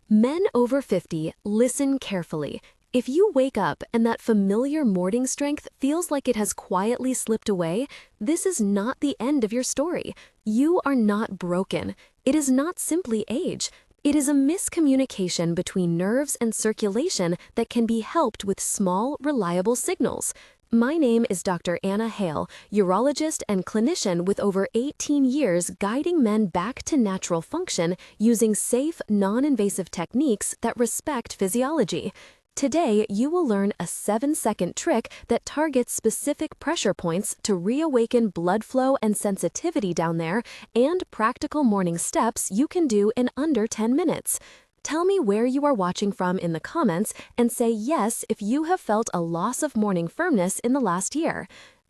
Men over 50, listen carefully. If you wake up and that familiar morning strength feels like it has quietly slipped away, this is not the end of your story. You are not broken. It is not simply age. It is a miscommunication between nerves and circulation that can be helped with small, reliable signals. My name is Dr. Anna Hale, urologist and clinician with over 18 years guiding men back to natural function using safe, non-invasive techniques that respect physiology. Today, you will learn a 7-second trick that targets specific pressure points to reawaken blood flow and sensitivity down there, and practical morning steps you can do in under 10 minutes. Tell me where you are watching from in the comments and say yes if you have felt a loss of morning firmness in the last year.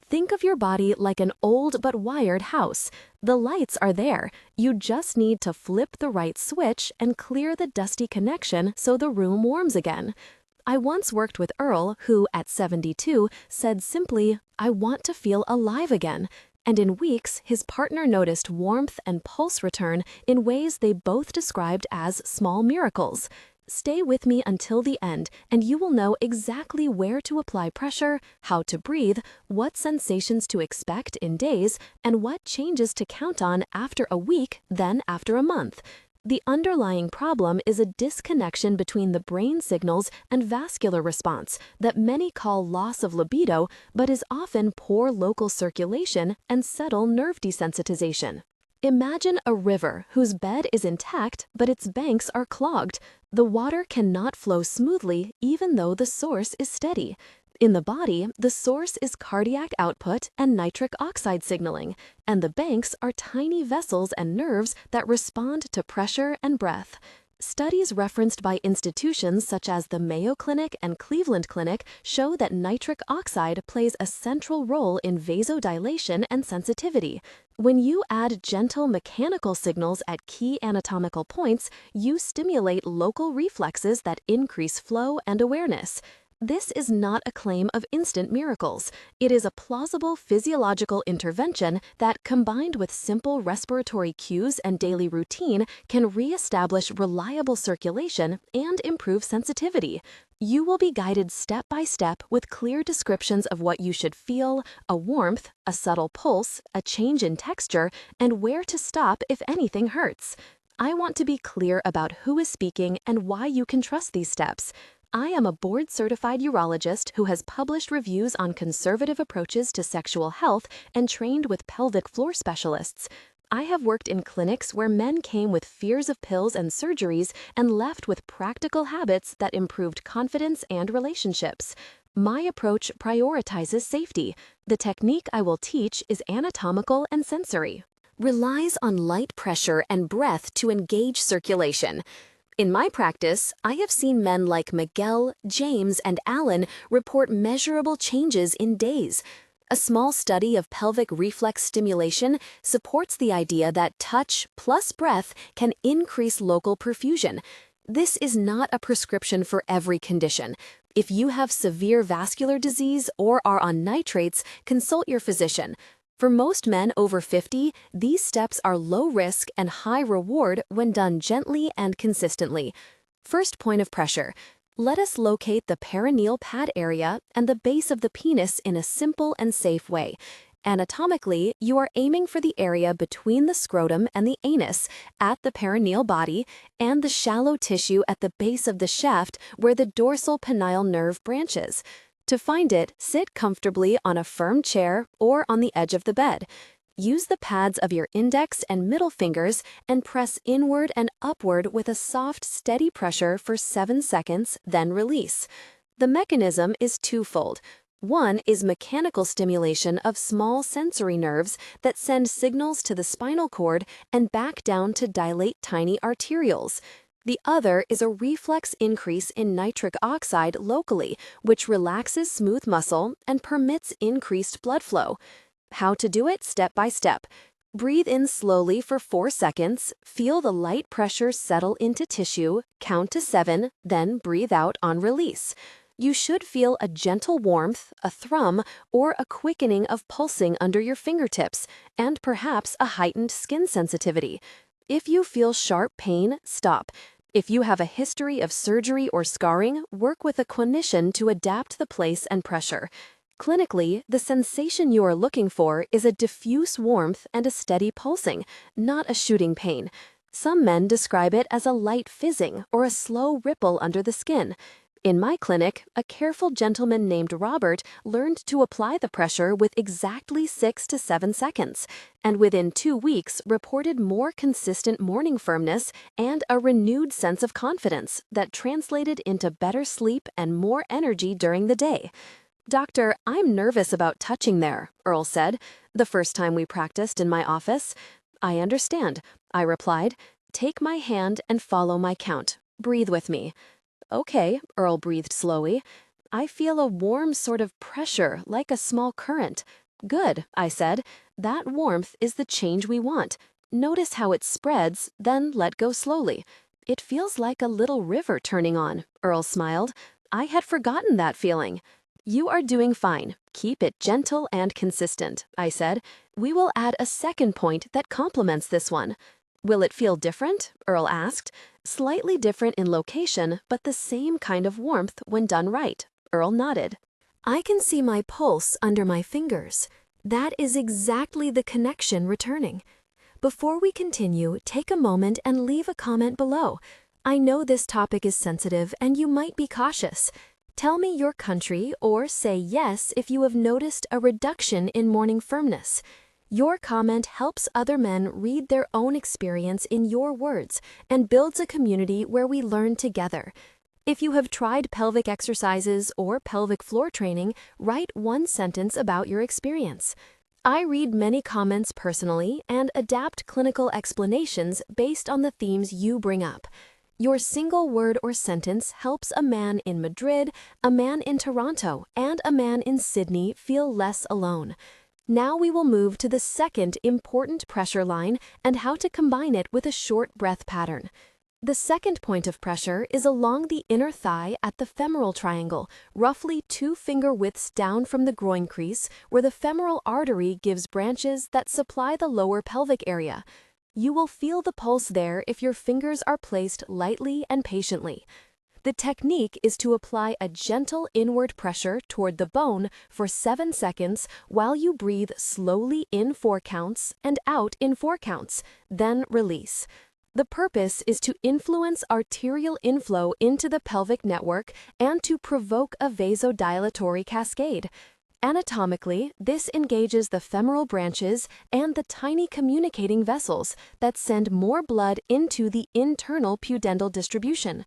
Think of your body like an old but wired house. The lights are there. You just need to flip the right switch and clear the dusty connection so the room warms again. I once worked with Earl, who, at 72, said simply, "I want to feel alive again." And in weeks, his partner noticed warmth and pulse return in ways they both described as small miracles. Stay with me until the end, and you will know exactly where to apply pressure, how to breathe, what sensations to expect in days, and what changes to count on after a week, then after a month. The underlying problem is a disconnection between the brain signals and vascular response that many call loss of libido, but is often poor local circulation and subtle nerve desensitization. Imagine a river whose bed is intact, but its banks are clogged. The water cannot flow smoothly even though the source is steady. In the body, the source is cardiac output and nitric oxide signaling, and the banks are tiny vessels and nerves that respond to pressure and breath. Studies referenced by institutions such as the Mayo Clinic and Cleveland Clinic show that nitric oxide plays a central role in vasodilation and sensitivity. When you add gentle mechanical signals at key anatomical points, you stimulate local reflexes that increase flow and awareness. This is not a claim of instant miracles. It is a plausible physiological intervention that, combined with simple respiratory cues and daily routine, can reestablish reliable circulation and improve sensitivity. You will be guided step by step with clear descriptions of what you should feel, a warmth, a subtle pulse, a change in texture, and where to stop if anything hurts. I want to be clear about who is speaking and why you can trust these steps. I am a board-certified urologist who has published reviews on conservative approaches to sexual health and trained with pelvic floor specialists. I have worked in clinics where men came with fears of pills and surgeries and left with practical habits that improved confidence and relationships. My approach prioritizes safety. The technique I will teach is anatomical and sensory. Relies on light pressure and breath to engage circulation. In my practice, I have seen men like Miguel, James, and Alan report measurable changes in days. A small study of pelvic reflex stimulation supports the idea that touch plus breath can increase local perfusion. This is not a prescription for every condition. If you have severe vascular disease or are on nitrates, consult your physician. For most men over 50, these steps are low risk and high reward when done gently and consistently. First point of pressure. Let us locate the perineal pad area and the base of the penis in a simple and safe way. Anatomically, you are aiming for the area between the scrotum and the anus at the perineal body and the shallow tissue at the base of the shaft where the dorsal penile nerve branches. To find it, sit comfortably on a firm chair or on the edge of the bed. Use the pads of your index and middle fingers and press inward and upward with a soft, steady pressure for 7 seconds, then release. The mechanism is twofold. One is mechanical stimulation of small sensory nerves that send signals to the spinal cord and back down to dilate tiny arterioles. The other is a reflex increase in nitric oxide locally, which relaxes smooth muscle and permits increased blood flow. How to do it step by step. Breathe in slowly for 4 seconds, feel the light pressure settle into tissue, count to 7, then breathe out on release. You should feel a gentle warmth, a thrum, or a quickening of pulsing under your fingertips, and perhaps a heightened skin sensitivity. If you feel sharp pain, stop. If you have a history of surgery or scarring, work with a clinician to adapt the place and pressure. Clinically, the sensation you are looking for is a diffuse warmth and a steady pulsing, not a shooting pain. Some men describe it as a light fizzing or a slow ripple under the skin. In my clinic, a careful gentleman named Robert learned to apply the pressure with exactly 6 to 7 seconds, and within 2 weeks reported more consistent morning firmness and a renewed sense of confidence that translated into better sleep and more energy during the day. "Doctor, I'm nervous about touching there," Earl said, the first time we practiced in my office. "I understand," I replied. "Take my hand and follow my count. Breathe with me." "Okay," Earl breathed slowly. "I feel a warm sort of pressure, like a small current." "Good," I said. "That warmth is the change we want. Notice how it spreads, then let go slowly." "It feels like a little river turning on," Earl smiled. "I had forgotten that feeling." "You are doing fine. Keep it gentle and consistent," I said. "We will add a second point that complements this one." "Will it feel different?" Earl asked. "Slightly different in location, but the same kind of warmth when done right," Earl nodded. "I can see my pulse under my fingers. That is exactly the connection returning." Before we continue, take a moment and leave a comment below. I know this topic is sensitive and you might be cautious. Tell me your country or say yes if you have noticed a reduction in morning firmness. Your comment helps other men read their own experience in your words and builds a community where we learn together. If you have tried pelvic exercises or pelvic floor training, write one sentence about your experience. I read many comments personally and adapt clinical explanations based on the themes you bring up. Your single word or sentence helps a man in Madrid, a man in Toronto, and a man in Sydney feel less alone. Now we will move to the second important pressure line and how to combine it with a short breath pattern. The second point of pressure is along the inner thigh at the femoral triangle, roughly 2 finger widths down from the groin crease, where the femoral artery gives branches that supply the lower pelvic area. You will feel the pulse there if your fingers are placed lightly and patiently. The technique is to apply a gentle inward pressure toward the bone for 7 seconds while you breathe slowly in 4 counts and out in 4 counts, then release. The purpose is to influence arterial inflow into the pelvic network and to provoke a vasodilatory cascade. Anatomically, this engages the femoral branches and the tiny communicating vessels that send more blood into the internal pudendal distribution.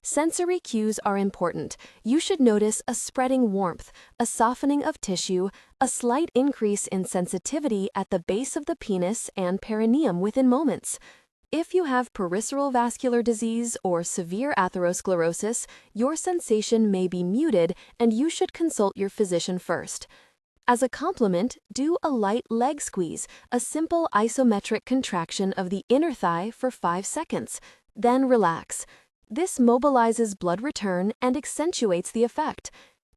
Sensory cues are important. You should notice a spreading warmth, a softening of tissue, a slight increase in sensitivity at the base of the penis and perineum within moments. If you have peripheral vascular disease or severe atherosclerosis, your sensation may be muted and you should consult your physician first. As a complement, do a light leg squeeze, a simple isometric contraction of the inner thigh for 5 seconds. Then relax. This mobilizes blood return and accentuates the effect.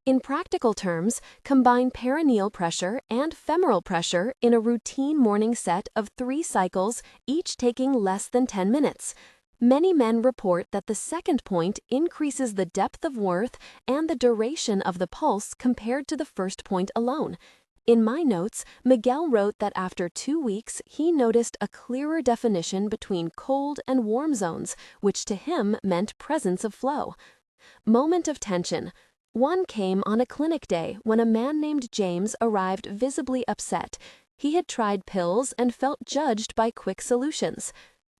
In practical terms, combine perineal pressure and femoral pressure in a routine morning set of 3 cycles, each taking less than 10 minutes. Many men report that the second point increases the depth of warmth and the duration of the pulse compared to the first point alone. In my notes, Miguel wrote that after 2 weeks, he noticed a clearer definition between cold and warm zones, which to him meant presence of flow. Moment of tension. One came on a clinic day when a man named James arrived visibly upset. He had tried pills and felt judged by quick solutions.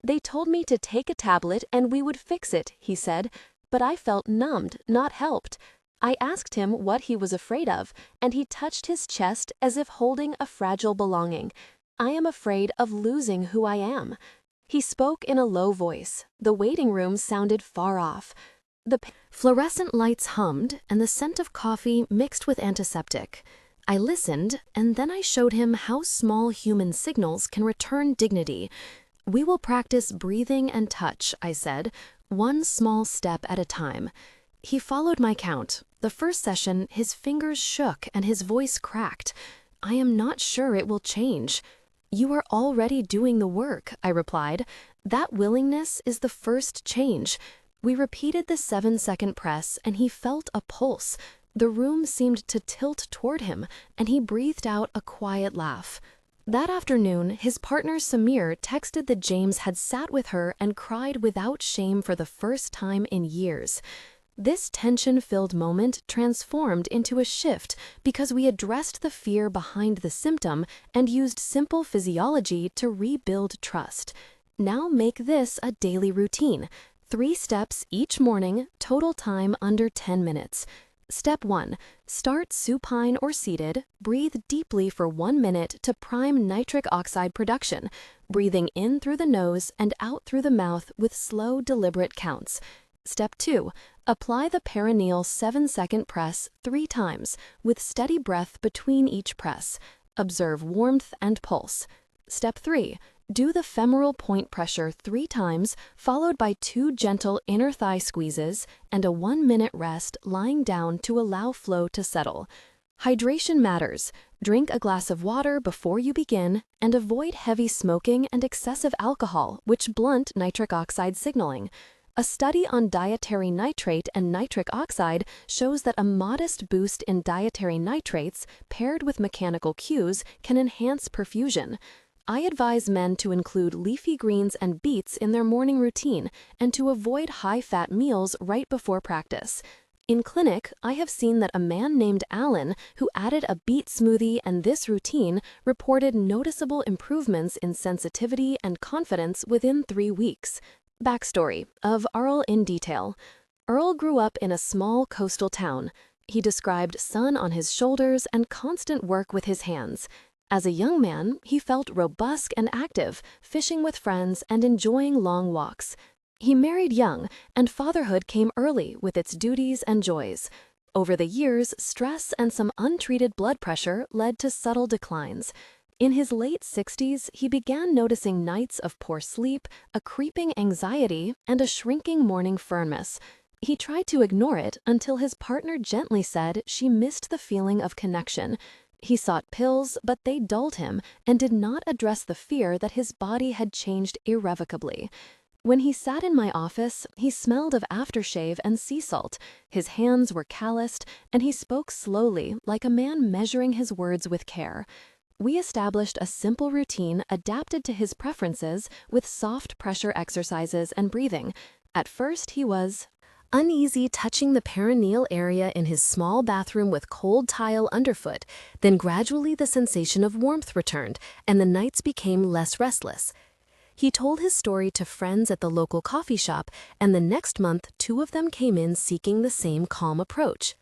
"They told me to take a tablet and we would fix it," he said, "but I felt numbed, not helped." I asked him what he was afraid of, and he touched his chest as if holding a fragile belonging. "I am afraid of losing who I am." He spoke in a low voice. The waiting room sounded far off. The fluorescent lights hummed, and the scent of coffee mixed with antiseptic. I listened, and then I showed him how small human signals can return dignity. "We will practice breathing and touch," I said, "one small step at a time." He followed my count. The first session, his fingers shook and his voice cracked. "I am not sure it will change." "You are already doing the work," I replied. That willingness is the first change. We repeated the 7-second press, and he felt a pulse. The room seemed to tilt toward him, and he breathed out a quiet laugh. That afternoon, his partner Samir texted that James had sat with her and cried without shame for the first time in years. This tension-filled moment transformed into a shift because we addressed the fear behind the symptom and used simple physiology to rebuild trust. Now make this a daily routine. 3 steps each morning, total time under 10 minutes. Step 1. Start supine or seated. Breathe deeply for 1 minute to prime nitric oxide production, breathing in through the nose and out through the mouth with slow, deliberate counts. Step 2. Apply the perineal 7-second press 3 times, with steady breath between each press. Observe warmth and pulse. Step 3. Do the femoral point pressure 3 times, followed by 2 gentle inner thigh squeezes and a 1-minute rest lying down to allow flow to settle. Hydration matters. Drink a glass of water before you begin and avoid heavy smoking and excessive alcohol, which blunt nitric oxide signaling. A study on dietary nitrate and nitric oxide shows that a modest boost in dietary nitrates paired with mechanical cues can enhance perfusion. I advise men to include leafy greens and beets in their morning routine and to avoid high-fat meals right before practice. In clinic, I have seen that a man named Alan, who added a beet smoothie and this routine, reported noticeable improvements in sensitivity and confidence within 3 weeks. Backstory of Earl in detail. Earl grew up in a small coastal town. He described sun on his shoulders and constant work with his hands. As a young man, he felt robust and active, fishing with friends and enjoying long walks. He married young, and fatherhood came early with its duties and joys. Over the years, stress and some untreated blood pressure led to subtle declines. In his late 60s, he began noticing nights of poor sleep, a creeping anxiety, and a shrinking morning firmness. He tried to ignore it until his partner gently said she missed the feeling of connection. He sought pills, but they dulled him and did not address the fear that his body had changed irrevocably. When he sat in my office, he smelled of aftershave and sea salt. His hands were calloused, and he spoke slowly, like a man measuring his words with care. We established a simple routine adapted to his preferences with soft pressure exercises and breathing. At first, he was uneasy touching the perineal area in his small bathroom with cold tile underfoot. Then gradually the sensation of warmth returned, and the nights became less restless. He told his story to friends at the local coffee shop, and the next month 2 of them came in seeking the same calm approach.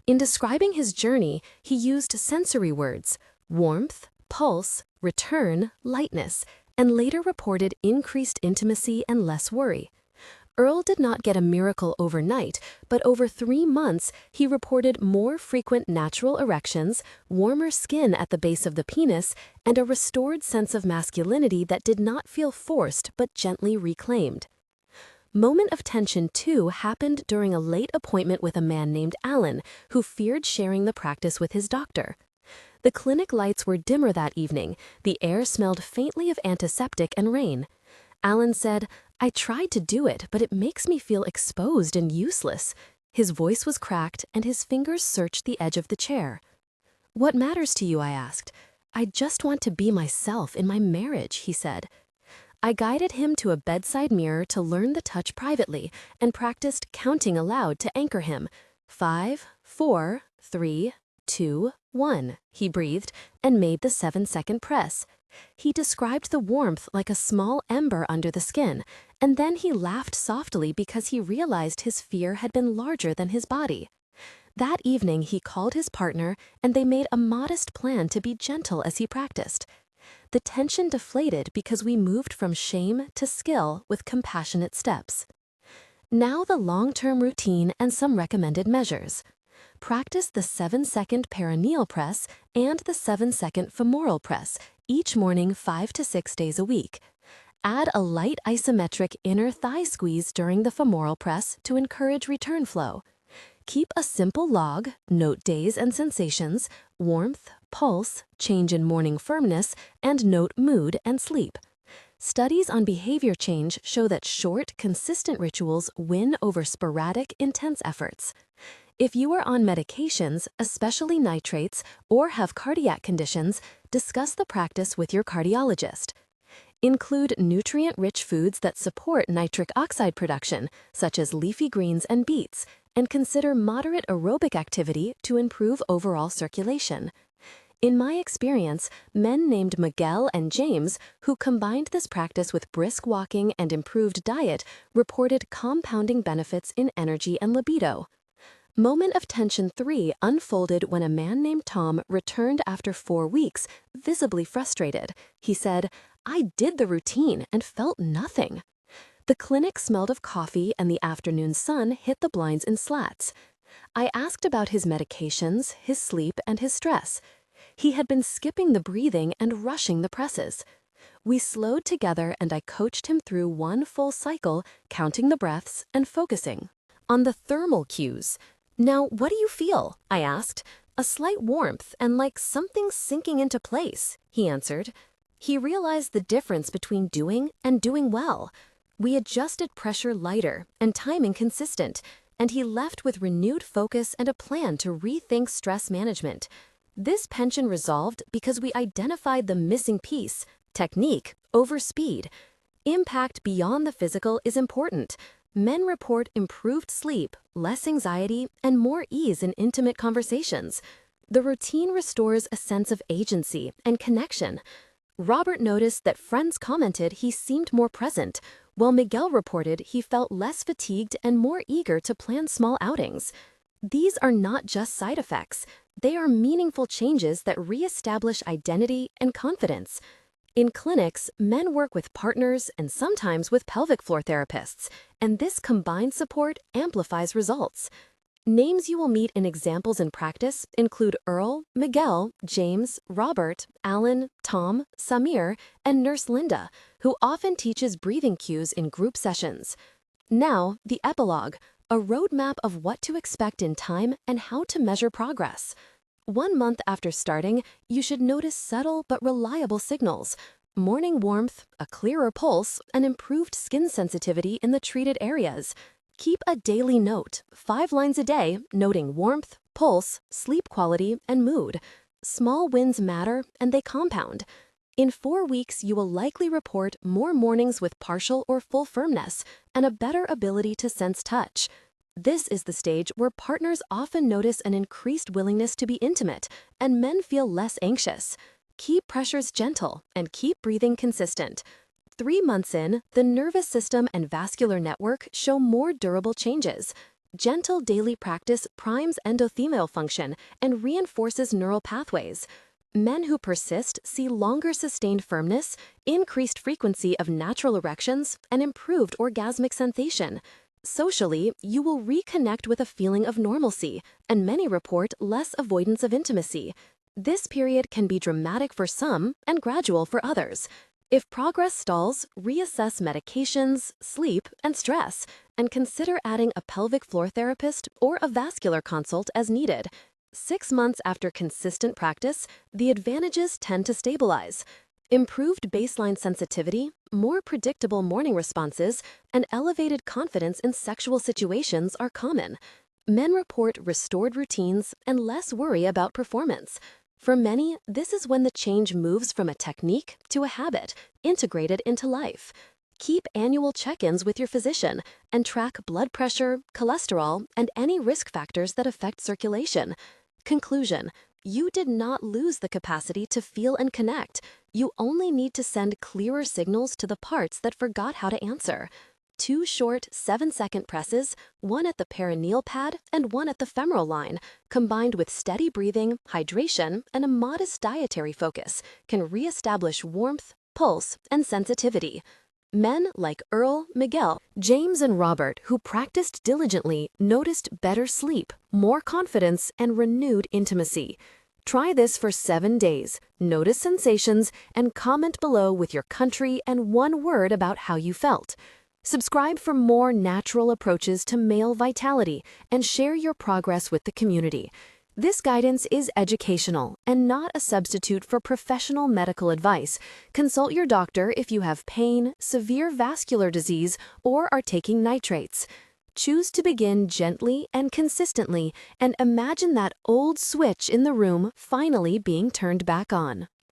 In describing his journey, he used sensory words: warmth, pulse, return, lightness, and later reported increased intimacy and less worry. Earl did not get a miracle overnight, but over 3 months, he reported more frequent natural erections, warmer skin at the base of the penis, and a restored sense of masculinity that did not feel forced but gently reclaimed. Moment of tension 2 happened during a late appointment with a man named Alan, who feared sharing the practice with his doctor. The clinic lights were dimmer that evening. The air smelled faintly of antiseptic and rain. Alan said, "I tried to do it, but it makes me feel exposed and useless." His voice was cracked, and his fingers searched the edge of the chair. "What matters to you?" I asked. "I just want to be myself in my marriage," he said. I guided him to a bedside mirror to learn the touch privately and practiced counting aloud to anchor him. 5, 4, 3, 2, 1, he breathed, and made the 7-second press. He described the warmth like a small ember under the skin, and then he laughed softly because he realized his fear had been larger than his body. That evening, he called his partner, and they made a modest plan to be gentle as he practiced. The tension deflated because we moved from shame to skill with compassionate steps. Now the long-term routine and some recommended measures. Practice the 7-second perineal press and the 7-second femoral press each morning 5 to 6 days a week. Add a light isometric inner thigh squeeze during the femoral press to encourage return flow. Keep a simple log, note days and sensations, warmth, pulse, change in morning firmness, and note mood and sleep. Studies on behavior change show that short, consistent rituals win over sporadic, intense efforts. If you are on medications, especially nitrates, or have cardiac conditions, discuss the practice with your cardiologist. Include nutrient-rich foods that support nitric oxide production, such as leafy greens and beets, and consider moderate aerobic activity to improve overall circulation. In my experience, men named Miguel and James, who combined this practice with brisk walking and improved diet, reported compounding benefits in energy and libido. Moment of tension 3 unfolded when a man named Tom returned after 4 weeks, visibly frustrated. He said, "I did the routine and felt nothing." The clinic smelled of coffee and the afternoon sun hit the blinds in slats. I asked about his medications, his sleep, and his stress. He had been skipping the breathing and rushing the presses. We slowed together and I coached him through one full cycle, counting the breaths and focusing on the thermal cues. "Now, what do you feel?" I asked. "A slight warmth and like something sinking into place," he answered. He realized the difference between doing and doing well. We adjusted pressure lighter and timing consistent, and he left with renewed focus and a plan to rethink stress management. This pension resolved because we identified the missing piece: technique over speed. Impact beyond the physical is important. Men report improved sleep, less anxiety, and more ease in intimate conversations. The routine restores a sense of agency and connection. Robert noticed that friends commented he seemed more present, while Miguel reported he felt less fatigued and more eager to plan small outings. These are not just side effects. They are meaningful changes that reestablish identity and confidence. In clinics, men work with partners and sometimes with pelvic floor therapists, and this combined support amplifies results. Names you will meet in examples in practice include Earl, Miguel, James, Robert, Alan, Tom, Samir, and Nurse Linda, who often teaches breathing cues in group sessions. Now, the epilogue, a roadmap of what to expect in time and how to measure progress. 1 month after starting, you should notice subtle but reliable signals: morning warmth, a clearer pulse, and improved skin sensitivity in the treated areas. Keep a daily note, 5 lines a day, noting warmth, pulse, sleep quality, and mood. Small wins matter, and they compound. In 4 weeks, you will likely report more mornings with partial or full firmness and a better ability to sense touch. This is the stage where partners often notice an increased willingness to be intimate, and men feel less anxious. Keep pressures gentle and keep breathing consistent. 3 months in, the nervous system and vascular network show more durable changes. Gentle daily practice primes endothelial function and reinforces neural pathways. Men who persist see longer sustained firmness, increased frequency of natural erections, and improved orgasmic sensation. Socially, you will reconnect with a feeling of normalcy, and many report less avoidance of intimacy. This period can be dramatic for some and gradual for others. If progress stalls, reassess medications, sleep, and stress, and consider adding a pelvic floor therapist or a vascular consult as needed. 6 months after consistent practice, the advantages tend to stabilize. Improved baseline sensitivity, more predictable morning responses, and elevated confidence in sexual situations are common. Men report restored routines and less worry about performance. For many, this is when the change moves from a technique to a habit, integrated into life. Keep annual check-ins with your physician and track blood pressure, cholesterol, and any risk factors that affect circulation. Conclusion: you did not lose the capacity to feel and connect. You only need to send clearer signals to the parts that forgot how to answer. 2 short 7-second presses, one at the perineal pad and one at the femoral line, combined with steady breathing, hydration, and a modest dietary focus, can reestablish warmth, pulse, and sensitivity. Men like Earl, Miguel, James, and Robert, who practiced diligently, noticed better sleep, more confidence, and renewed intimacy. Try this for 7 days, notice sensations, and comment below with your country and one word about how you felt. Subscribe for more natural approaches to male vitality and share your progress with the community. This guidance is educational and not a substitute for professional medical advice. Consult your doctor if you have pain, severe vascular disease, or are taking nitrates. Choose to begin gently and consistently, and imagine that old switch in the room finally being turned back on.